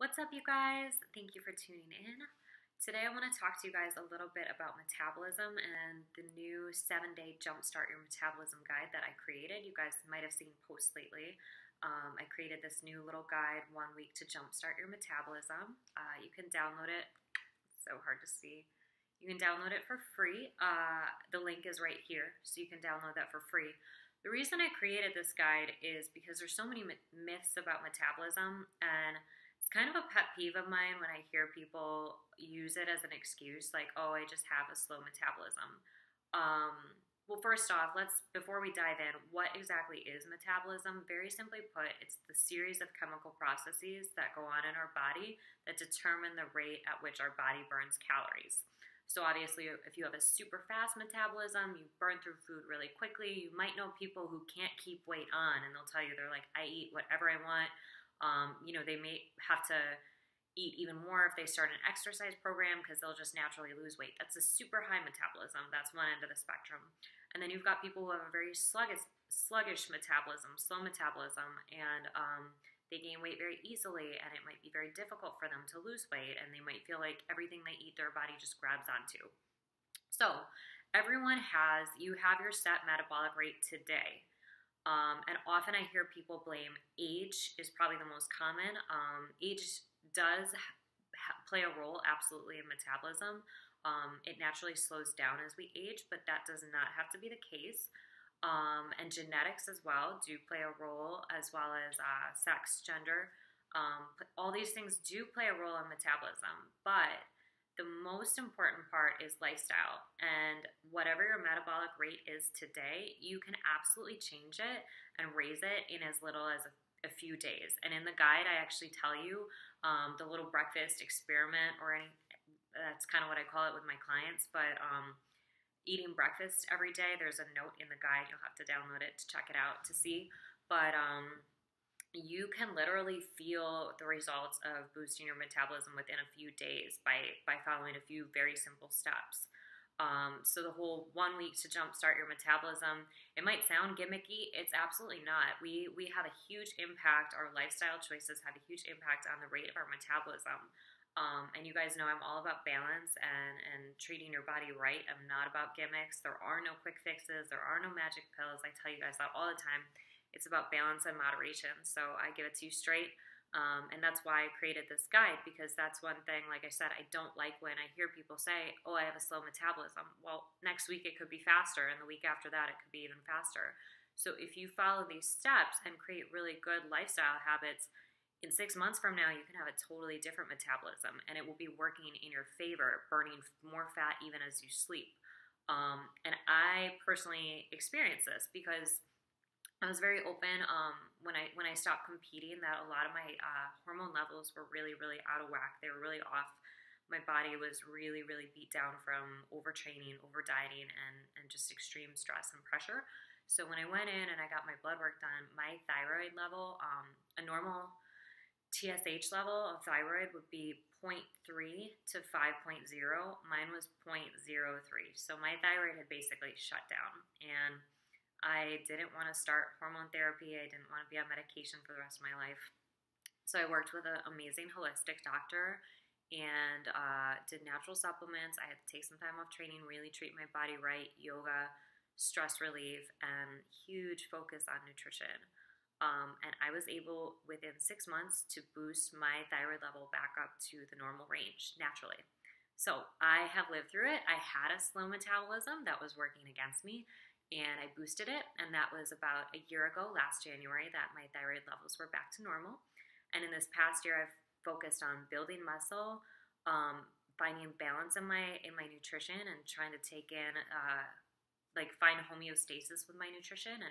What's up, you guys? Thank you for tuning in. Today, I want to talk to you guys a little bit about metabolism and the new 7-day Jumpstart Your Metabolism guide that I created. You guys might have seen posts lately. I created this new little guide, 1 week to jumpstart your metabolism. You can download it. It's so hard to see. You can download it for free. The link is right here, so you can download that for free. The reason I created this guide is because there's so many myths about metabolism, and it's kind of a pet peeve of mine when I hear people use it as an excuse, like, oh, I just have a slow metabolism. Well, first off, before we dive in, what exactly is metabolism? Very simply put, it's the series of chemical processes that go on in our body that determine the rate at which our body burns calories. So obviously, if you have a super fast metabolism, you burn through food really quickly. You might know people who can't keep weight on, and they'll tell you, they're like, I eat whatever I want. They may have to eat even more if they start an exercise program because they'll just naturally lose weight. That's a super high metabolism. That's one end of the spectrum. And then you've got people who have a very sluggish metabolism, slow metabolism, and they gain weight very easily, and it might be very difficult for them to lose weight, and they might feel like everything they eat their body just grabs onto. So you have your set metabolic rate today. And often I hear people blame age is probably the most common. Age does play a role absolutely in metabolism. It naturally slows down as we age, but that does not have to be the case. And genetics as well do play a role, as well as sex, gender. All these things do play a role in metabolism, but the most important part is lifestyle. And whatever your metabolic rate is today, you can absolutely change it and raise it in as little as a few days. And in the guide, I actually tell you the little breakfast experiment, that's kind of what I call it with my clients, but eating breakfast every day. There's a note in the guide. You'll have to download it to check it out to see. But you can literally feel the results of boosting your metabolism within a few days by following a few very simple steps. So the whole 1 week to jumpstart your metabolism, it might sound gimmicky. It's absolutely not. We have a huge impact. Our lifestyle choices have a huge impact on the rate of our metabolism. And you guys know I'm all about balance and treating your body right. I'm not about gimmicks. There are no quick fixes. There are no magic pills. I tell you guys that all the time. It's about balance and moderation. So I give it to you straight. And that's why I created this guide, because that's one thing, like I said, I don't like when I hear people say, oh, I have a slow metabolism. Well, next week it could be faster, and the week after that it could be even faster. So if you follow these steps and create really good lifestyle habits, in 6 months from now, you can have a totally different metabolism, and it will be working in your favor, burning more fat even as you sleep. And I personally experienced this because I was very open when I stopped competing that a lot of my hormone levels were really, really out of whack. They were really off. My body was really, really beat down from overtraining, over dieting, and just extreme stress and pressure. So when I went in and I got my blood work done, my thyroid level, a normal TSH level of thyroid would be 0.3 to 5.0. Mine was 0.03. So my thyroid had basically shut down, and I didn't want to start hormone therapy. I didn't want to be on medication for the rest of my life. So I worked with an amazing holistic doctor and did natural supplements. I had to take some time off training, really treat my body right, yoga, stress relief, and huge focus on nutrition. And I was able, within 6 months, to boost my thyroid level back up to the normal range naturally. So I have lived through it. I had a slow metabolism that was working against me, and I boosted it, and that was about a year ago, last January, that my thyroid levels were back to normal. And in this past year, I've focused on building muscle, finding balance in my nutrition, and trying to take in, find homeostasis with my nutrition.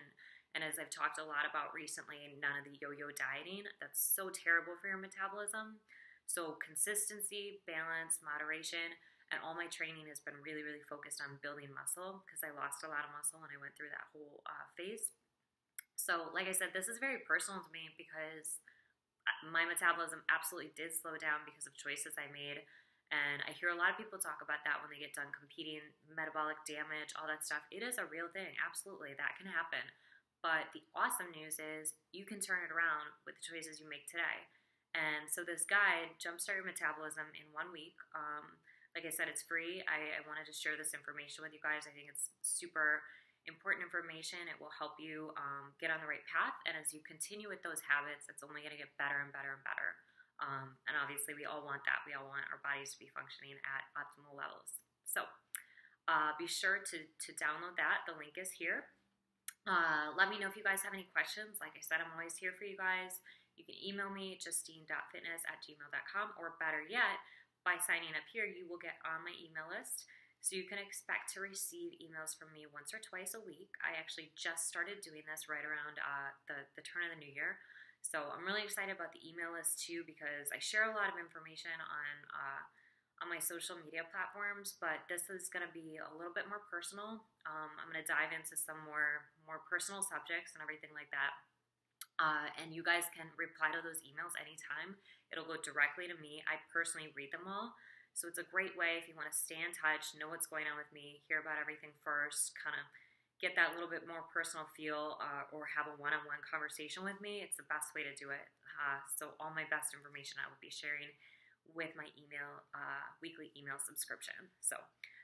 And as I've talked a lot about recently, none of the yo-yo dieting, that's so terrible for your metabolism. So consistency, balance, moderation, and all my training has been really, really focused on building muscle, because I lost a lot of muscle when I went through that whole phase. So like I said, this is very personal to me because my metabolism absolutely did slow down because of choices I made. And I hear a lot of people talk about that when they get done competing, metabolic damage, all that stuff. It is a real thing. Absolutely, that can happen. But the awesome news is you can turn it around with the choices you make today. And so this guide, Jumpstart Your Metabolism in 1 week, like I said, it's free. I wanted to share this information with you guys. I think it's super important information. It will help you get on the right path. And as you continue with those habits, it's only going to get better and better and better. And obviously, we all want that. We all want our bodies to be functioning at optimal levels. So be sure to download that. The link is here. Let me know if you guys have any questions. Like I said, I'm always here for you guys. You can email me, justine.fitness@gmail.com, or better yet, by signing up here, you will get on my email list. So you can expect to receive emails from me once or twice a week. I actually just started doing this right around the turn of the new year. So I'm really excited about the email list too, because I share a lot of information on my social media platforms, but this is going to be a little bit more personal. I'm going to dive into some more personal subjects and everything like that. And you guys can reply to those emails anytime. It'll go directly to me. I personally read them all. So it's a great way if you want to stay in touch, know what's going on with me, hear about everything first, kind of get that little bit more personal feel, or have a one-on-one conversation with me. It's the best way to do it. So all my best information I will be sharing with my weekly email subscription. So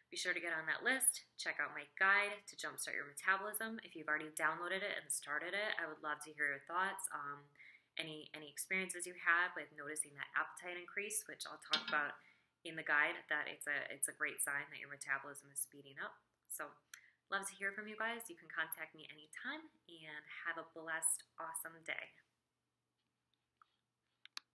be sure to get on that list. Check out my guide to Jumpstart Your Metabolism. If you've already downloaded it and started it, I would love to hear your thoughts. Any experiences you had with noticing that appetite increase, which I'll talk about in the guide, that it's a great sign that your metabolism is speeding up. So love to hear from you guys. You can contact me anytime, and have a blessed, awesome day.